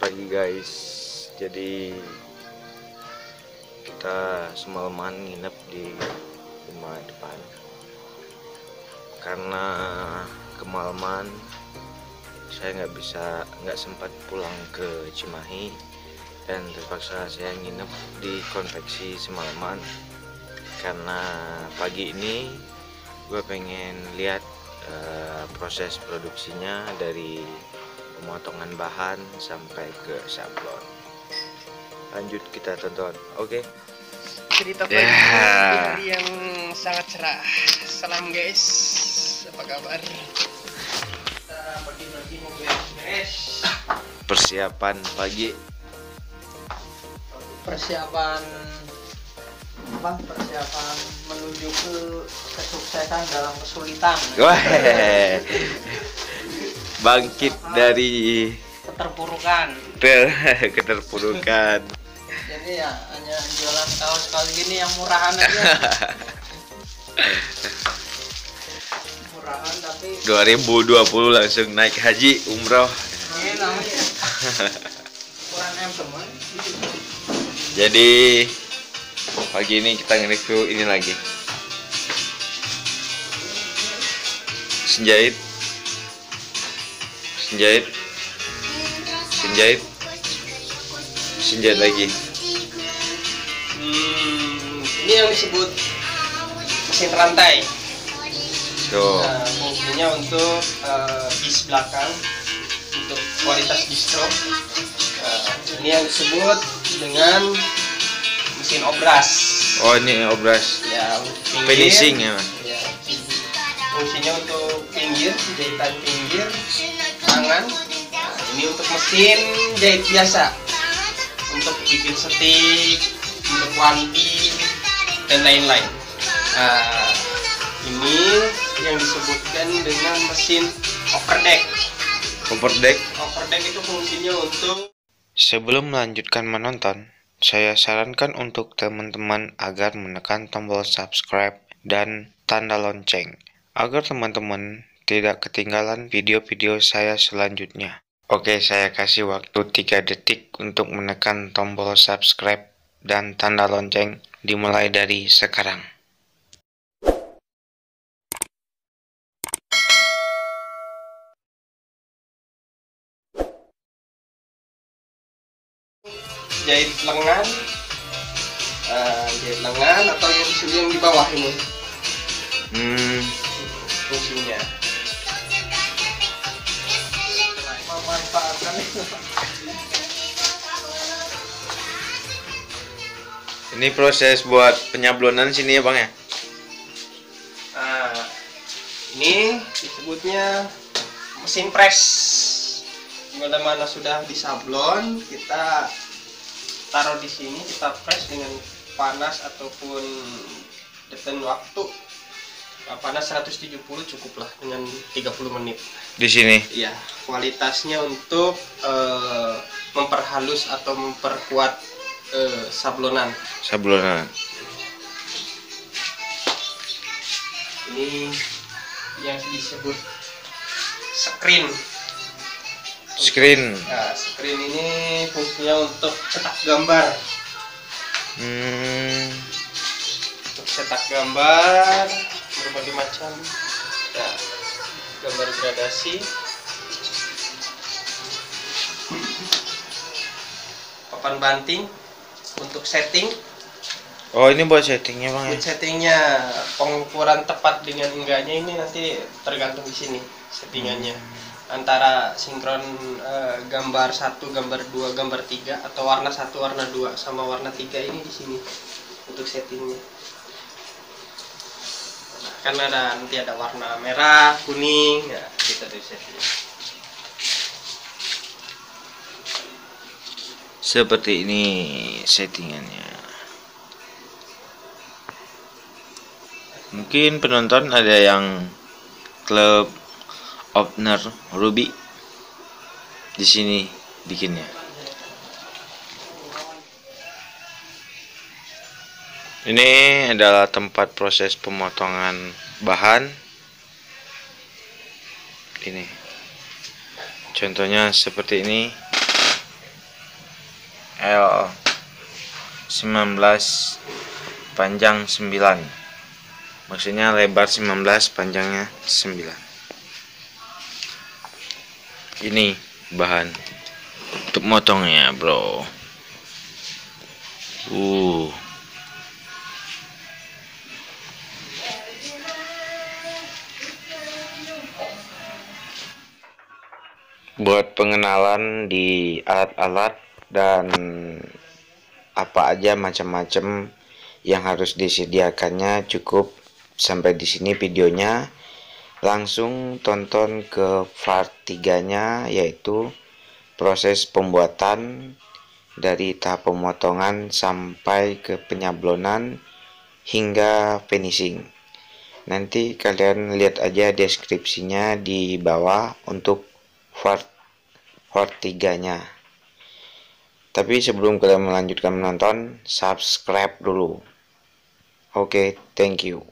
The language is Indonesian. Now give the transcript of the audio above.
pagi guys. Jadi kita semalaman nginep di rumah depan karena kemalaman saya nggak sempat pulang ke Cimahi dan terpaksa saya nginep di konveksi semalaman karena pagi ini gue pengen lihat proses produksinya dari pemotongan bahan sampai ke sablon. Lanjut kita tonton. Oke. Cerita pagi di hari yang sangat cerah. Salam guys, apa kabar? Kita pagi-pagi mau beres. Persiapan pagi. Persiapan menuju ke kesuksesan dalam kesulitan. Wah. Bangkit dari keterpurukan. Jadi ya hanya jualan kaos gini yang murahan aja. Murahan tapi 2020 langsung naik haji umroh. kurang teman. Jadi pagi ini kita nge-review ini lagi. Senjait lagi. Ini yang disebut mesin rantai. Tuh. Fungsinya untuk bis belakang, untuk kualitas distro. Ini yang disebut dengan mesin obras. Oh, ini obras. Ya, Finishing ya. Ya, fungsinya untuk jahitan pinggir, tangan. Ini untuk mesin jahit biasa, untuk bikin setik, untuk wanti dan lain-lain. Ini yang disebutkan dengan mesin overdeck. Overdeck itu fungsinya untuk. Sebelum melanjutkan menonton, saya sarankan untuk teman-teman agar menekan tombol subscribe dan tanda lonceng agar teman-teman tidak ketinggalan video-video saya selanjutnya. Oke, saya kasih waktu 3 detik untuk menekan tombol subscribe dan tanda lonceng dimulai dari sekarang. Jahit lengan atau yang di bawah ini. Fungsinya. Memanfaatkan Ini proses buat penyablonan sini ya bang ya. Ini disebutnya mesin press. Mana sudah disablon, kita taruh di sini, kita press dengan panas ataupun detain waktu. Panas 170 cukuplah dengan 30 menit. Di sini. Iya, kualitasnya untuk memperhalus atau memperkuat sablonan. Ini yang disebut screen. Nah, screen ini fungsinya untuk cetak gambar. Untuk cetak gambar berbagai macam. Nah, gambar gradasi. Papan banting untuk setting. Oh, ini buat settingnya bang ya? Buat settingnya, pengukuran tepat dengan enggaknya ini nanti tergantung di sini settingannya. Antara sinkron gambar 1, gambar 2, gambar 3 atau warna 1, warna 2 sama warna 3 ini di sini untuk settingnya. Kan nanti ada warna merah, kuning, ya kita di setting. Seperti ini settingannya. Mungkin penonton ada yang klub opener Ruby di sini bikinnya. Ini adalah tempat proses pemotongan bahan. Ini contohnya seperti ini. L19 panjang 9. Maksudnya lebar 19, panjangnya 9. Ini bahan untuk motongnya, bro. Buat pengenalan di alat-alat dan apa aja macam-macam yang harus disediakannya, cukup sampai di sini videonya. Langsung tonton ke part 3-nya, yaitu proses pembuatan dari tahap pemotongan sampai ke penyablonan hingga finishing. Nanti kalian lihat aja deskripsinya di bawah untuk part 3-nya. Tapi sebelum kalian melanjutkan menonton, subscribe dulu. Oke, thank you.